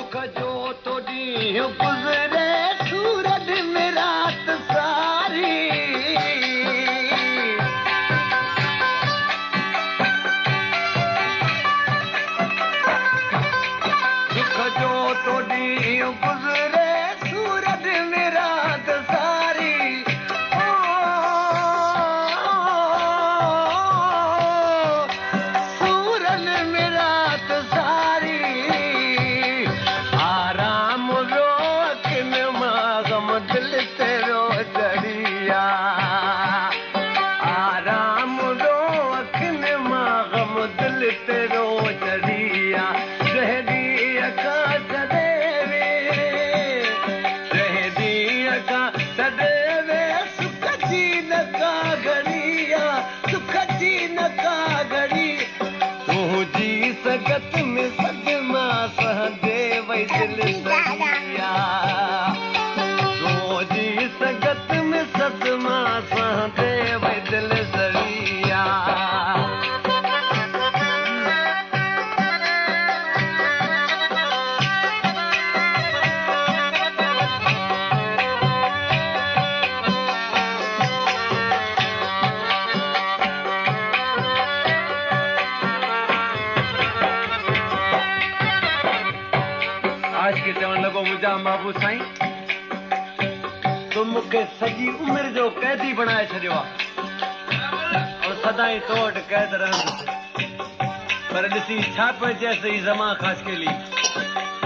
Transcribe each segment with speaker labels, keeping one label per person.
Speaker 1: दुख जो तो ॾींहुं गुज़रे सूरज में रात सारी दुख जो तो ॾींहुं गुज़रे सूरज में रात सारी सूरज में रात सारी आराम रो अखिन मां गम दिल तेरो चढ़िया आराम रो अखिन मां गम दिल तेरो चढ़िया रहदी अका सदेवे रहदी अका सदेवे सुख जी नका घड़िया सुख जी नका घड़ी तू जी सगत में सदमा सहदे वही दिल सरिया तू जी सगत में सदमा सहदे वही दिल सरिया आज के चवण लॻो मुंहिंजा बाबू साईं तूं मूंखे सॼी उमिरि जो क़ैदी बणाए छॾियो आहे ऐं सदाईं तो वटि क़ैद रहंदुसि पर ॾिसी छा पियो चएसि ही ज़मा ख़ासि केली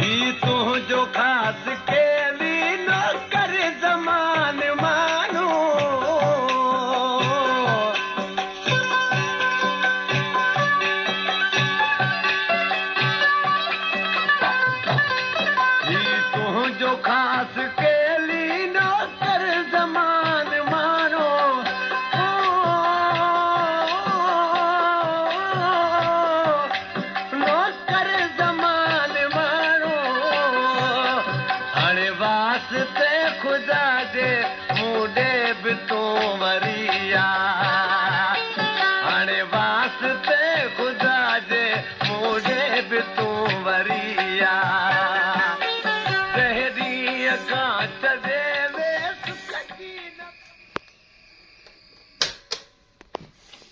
Speaker 1: ही तुंहिंजो ख़ासि केली नौकर ज़मान मानो तुंहिंजो ख़ासि केली नौकर ज़मान मानो नौकर ज़मान मानो हाणे वास्ते ख़ुदा जे मूं ॾे बि तूं वरिया